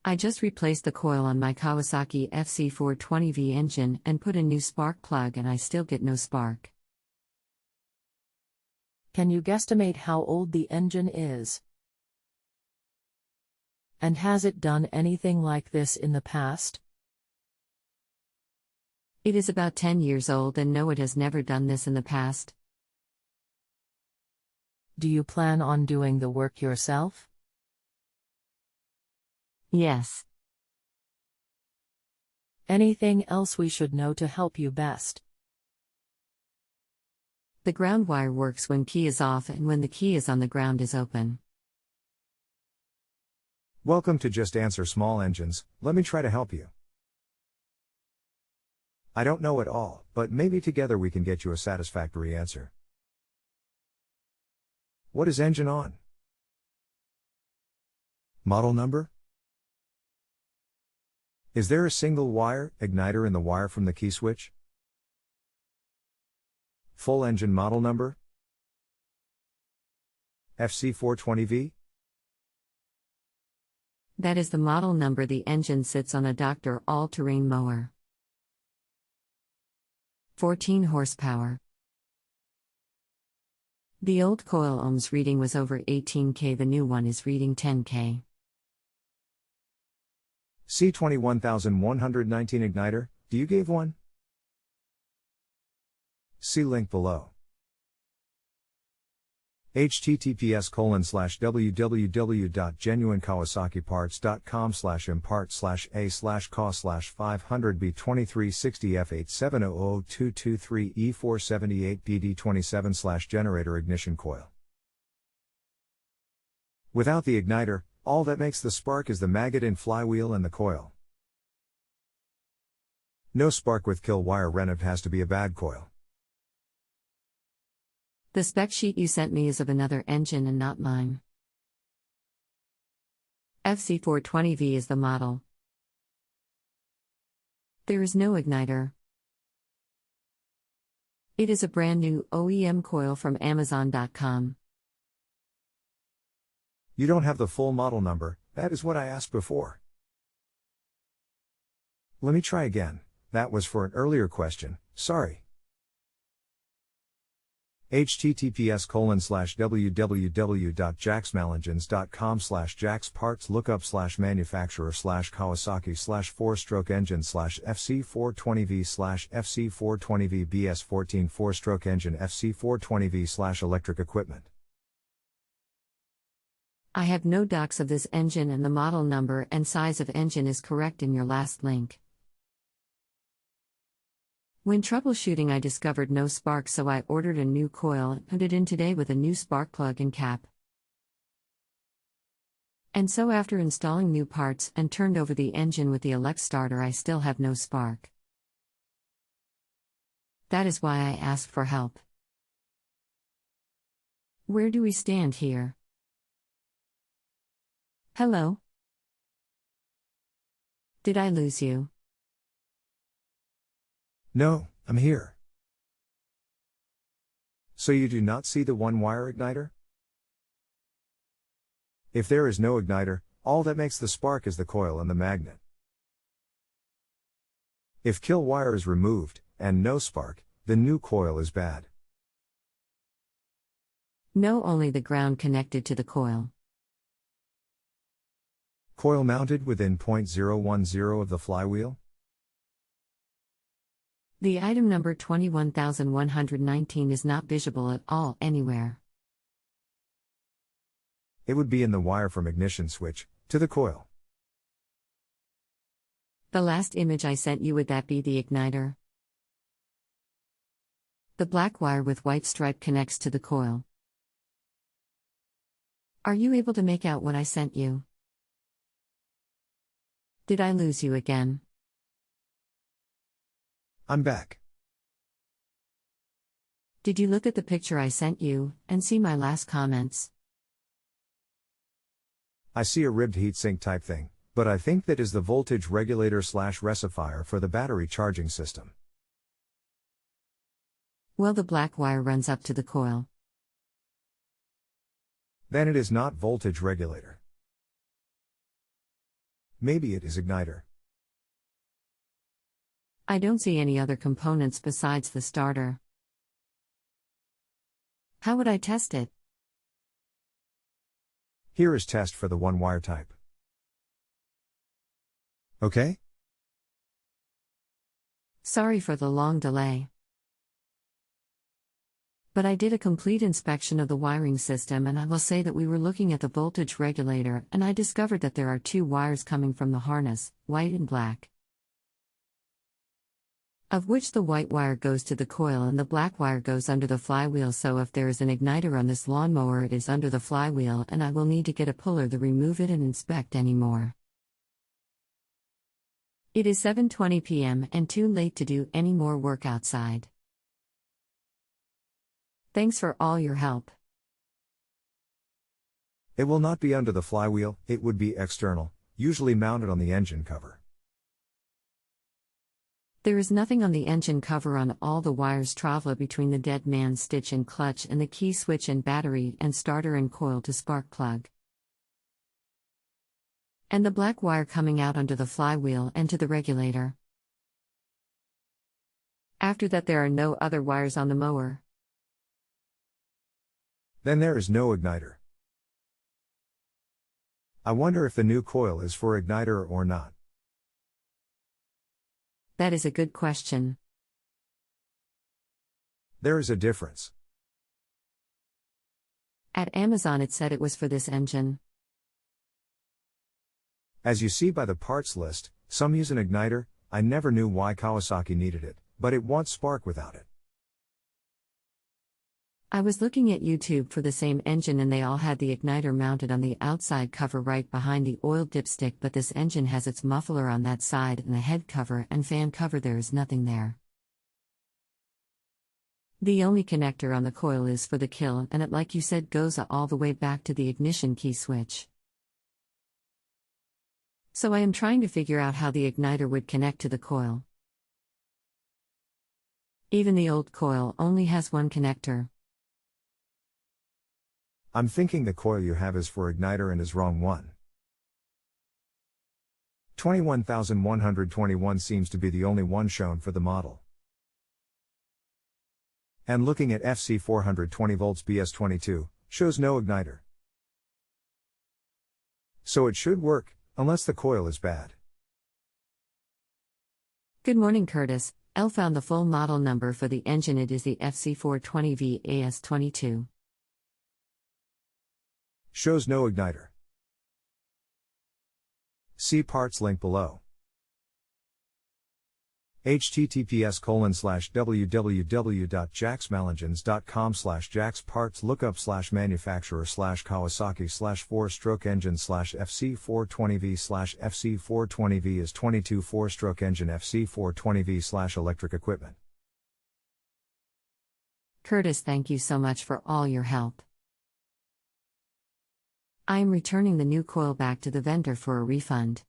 I just replaced the coil on my Kawasaki fc420v engine and put a new spark plug and I still get no spark. Can you guesstimate how old the engine is? And has it done anything like this in the past? It is about 10 years old and no, it has never done this in the past. Do you plan on doing the work yourself? Yes. Anything else we should know to help you best? The ground wire works when key is off and when the key is on the ground is open. Welcome to Just Answer Small Engines. Let me try to help you. I don't know it all, but maybe together we can get you a satisfactory answer. What is engine on? Model number? Is there a single wire, igniter in the wire from the key switch? Full engine model number? fc420v? That is the model number. The engine sits on a Dr. all-terrain mower. 14 horsepower. The old coil ohms reading was over 18K, the new one is reading 10K. C21119 igniter, do you gave one? See link below. https://www.genuinekawasaki-parts.com/impart/a/cos/500b2360f8700223e478bd27/generator ignition coil. Without the igniter, all that makes the spark is the maggot in flywheel and the coil. No spark with kill wire renoved has to be a bad coil. The spec sheet you sent me is of another engine and not mine. fc420v is the model. There is no igniter. It is a brand new OEM coil from Amazon.com. You don't have the full model number, that is what I asked before. Let me try again, that was for an earlier question, sorry. https://www.jacksmalengines.com/jacksparts-lookup/manufacturer/kawasaki/4-stroke engine/fc420v/fc420v-bs14 4-stroke engine fc420v/electric equipment. I have no docs of this engine and the model number and size of engine is correct in your last link. When troubleshooting I discovered no spark, so I ordered a new coil and put it in today with a new spark plug and cap. And so after installing new parts and turned over the engine with the elect starter, I still have no spark. That is why I asked for help. Where do we stand here? Hello? Did I lose you? No, I'm here. So you do not see the one-wire igniter? If there is no igniter, all that makes the spark is the coil and the magnet. If kill wire is removed, and no spark, the new coil is bad. No, only the ground connected to the coil. Coil mounted within 0.010 of the flywheel? The item number 21119 is not visible at all anywhere. It would be in the wire from ignition switch to the coil. The last image I sent you, would that be the igniter? The black wire with white stripe connects to the coil. Are you able to make out what I sent you? Did I lose you again? I'm back. Did you look at the picture I sent you, and see my last comments? I see a ribbed heatsink type thing, but I think that is the voltage regulator / rectifier for the battery charging system. Well, the black wire runs up to the coil. Then it is not voltage regulator. Maybe it is igniter. I don't see any other components besides the starter. How would I test it? Here is test for the one wire type. Okay? Sorry for the long delay. But I did a complete inspection of the wiring system, and I will say that we were looking at the voltage regulator, and I discovered that there are two wires coming from the harness, white and black. Of which the white wire goes to the coil and the black wire goes under the flywheel, so if there is an igniter on this lawnmower it is under the flywheel, and I will need to get a puller to remove it and inspect anymore. It is 7:20 p.m. and too late to do any more work outside. Thanks for all your help. It will not be under the flywheel, it would be external, usually mounted on the engine cover. There is nothing on the engine cover. On all the wires travel between the dead man stitch and clutch and the key switch and battery and starter and coil to spark plug. And the black wire coming out under the flywheel and to the regulator. After that there are no other wires on the mower. Then there is no igniter. I wonder if the new coil is for igniter or not. That is a good question. There is a difference. At Amazon it said it was for this engine. As you see by the parts list, some use an igniter. I never knew why Kawasaki needed it, but it won't spark without it. I was looking at YouTube for the same engine and they all had the igniter mounted on the outside cover right behind the oil dipstick, but this engine has its muffler on that side and the head cover and fan cover, there is nothing there. The only connector on the coil is for the kill, and it, like you said, goes all the way back to the ignition key switch. So I am trying to figure out how the igniter would connect to the coil. Even the old coil only has one connector. I'm thinking the coil you have is for igniter and is wrong one. 21121 seems to be the only one shown for the model. And looking at fc420 volts BS22, shows no igniter. So it should work, unless the coil is bad. Good morning, Curtis. L found the full model number for the engine. It is the fc420v AS22. Shows no igniter. See parts link below. https://www.jacksmalengins.com/jacksparts/lookup/manufacturer/kawasaki/4-stroke engine/fc420v/fc420v is 22 4-stroke engine fc420v/electric equipment. Curtis, thank you so much for all your help. I am returning the new coil back to the vendor for a refund.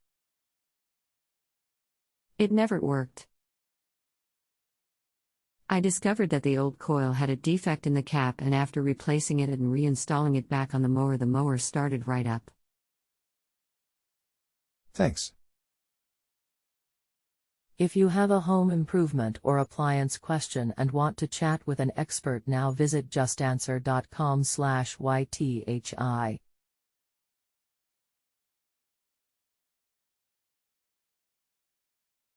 It never worked. I discovered that the old coil had a defect in the cap, and after replacing it and reinstalling it back on the mower started right up. Thanks. If you have a home improvement or appliance question and want to chat with an expert now, visit JustAnswer.com/YTHI.